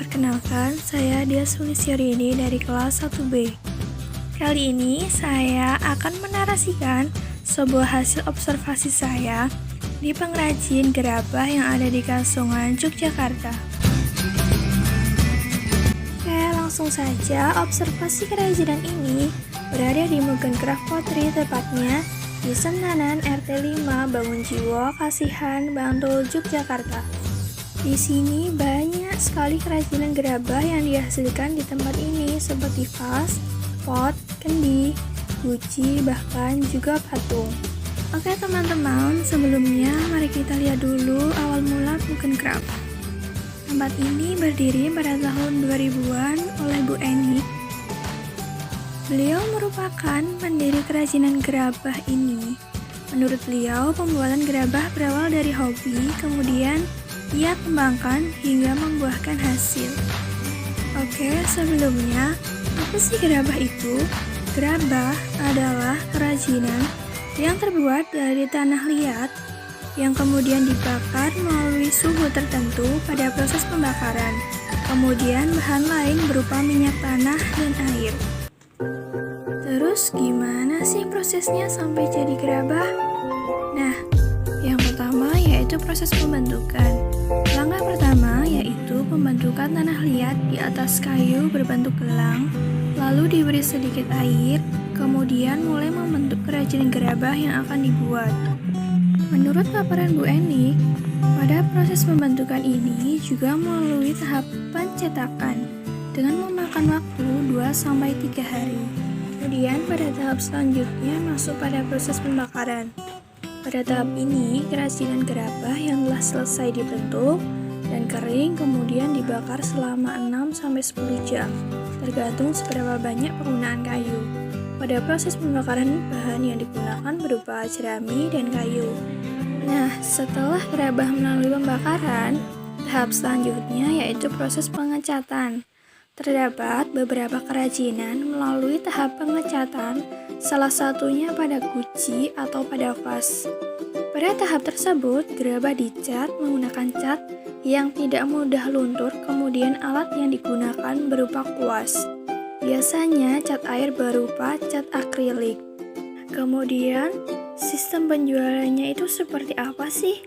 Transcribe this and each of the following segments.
Perkenalkan, saya Dia Sulistyowrini dari kelas 1B. Kali ini saya akan menarasikan sebuah hasil observasi saya di pengrajin gerabah yang ada di Kasongan, Yogyakarta. Oke, langsung saja observasi kerajinan ini berada di Mugen Craft Pottery, tepatnya di Sentanan RT 5 Bangunjiwo, Kasihan, Bantul, Yogyakarta. Di sini banyak sekali kerajinan gerabah yang dihasilkan di tempat ini seperti vas, pot, kendi, guci, bahkan juga patung. Oke teman-teman, sebelumnya mari kita lihat dulu awal mula Mugen Craft. Tempat ini berdiri pada tahun 2000-an oleh Bu Eni. Beliau merupakan pendiri kerajinan gerabah ini. Menurut beliau, pembuatan gerabah berawal dari hobi, kemudian ia kembangkan hingga membuahkan hasil. Oke, sebelumnya, apa sih gerabah itu? Gerabah adalah kerajinan yang terbuat dari tanah liat yang kemudian dibakar melalui suhu tertentu pada proses pembakaran. Kemudian bahan lain berupa minyak tanah dan air. Terus gimana sih prosesnya sampai jadi gerabah? Nah, yang pertama yaitu proses pembentukan. Langkah pertama yaitu pembentukan tanah liat di atas kayu berbentuk gelang, lalu diberi sedikit air, kemudian mulai membentuk kerajinan gerabah yang akan dibuat. Menurut paparan Bu Eni, pada proses pembentukan ini juga melalui tahapan cetakan dengan memakan waktu 2-3 hari. Kemudian pada tahap selanjutnya masuk pada proses pembakaran. Pada tahap ini, kerajinan gerabah yang telah selesai dibentuk dan kering kemudian dibakar selama 6-10 jam, tergantung seberapa banyak penggunaan kayu. Pada proses pembakaran, bahan yang digunakan berupa jerami dan kayu. Nah, setelah gerabah melalui pembakaran, tahap selanjutnya yaitu proses pengecatan. Terdapat beberapa kerajinan melalui tahap pengecatan, salah satunya pada guci atau pada vas. Pada tahap tersebut, gerabah dicat menggunakan cat yang tidak mudah luntur, kemudian alat yang digunakan berupa kuas. Biasanya cat air berupa cat akrilik. Kemudian, sistem penjualannya itu seperti apa sih?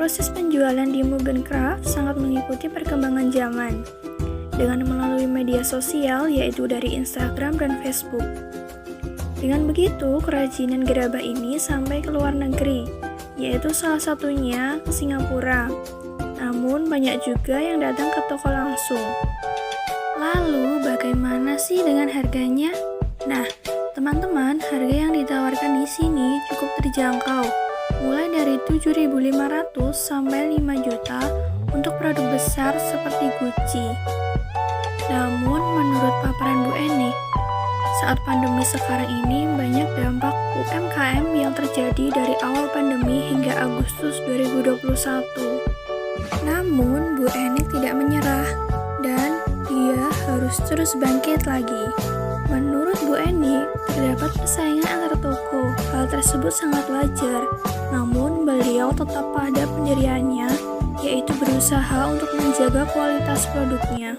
Proses penjualan di Mugen Craft sangat mengikuti perkembangan zaman dengan melalui media sosial yaitu dari Instagram dan Facebook. Dengan begitu, kerajinan gerabah ini sampai ke luar negeri, yaitu salah satunya ke Singapura. Namun banyak juga yang datang ke toko langsung. Lalu bagaimana sih dengan harganya? Nah, teman-teman, harga yang ditawarkan di sini cukup terjangkau, mulai dari 7.500 sampai 5 juta untuk produk besar seperti guci. Namun, menurut paparan Bu Eni, saat pandemi sekarang ini banyak dampak UMKM yang terjadi dari awal pandemi hingga Agustus 2021. Namun, Bu Eni tidak menyerah dan dia harus terus bangkit lagi. Menurut Bu Eni, terdapat persaingan antar toko. Hal tersebut sangat wajar. Namun, beliau tetap pada pendiriannya, yaitu berusaha untuk menjaga kualitas produknya.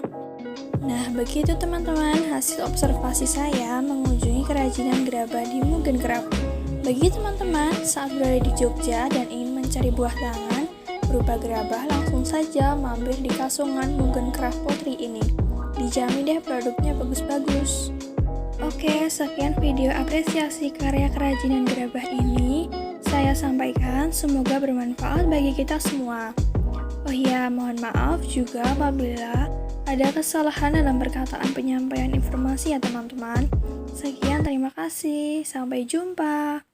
Nah, begitu teman-teman hasil observasi saya mengunjungi kerajinan gerabah di Mugen Craft. Bagi teman-teman saat berada di Jogja dan ingin mencari buah tangan berupa gerabah, langsung saja mampir di Kasongan Mugen Craft Pottery ini. Dijamin deh produknya bagus-bagus. Oke, sekian video apresiasi karya kerajinan gerabah ini saya sampaikan, semoga bermanfaat bagi kita semua. Oh iya, mohon maaf juga apabila ada kesalahan dalam perkataan penyampaian informasi ya teman-teman. Sekian, terima kasih. Sampai jumpa.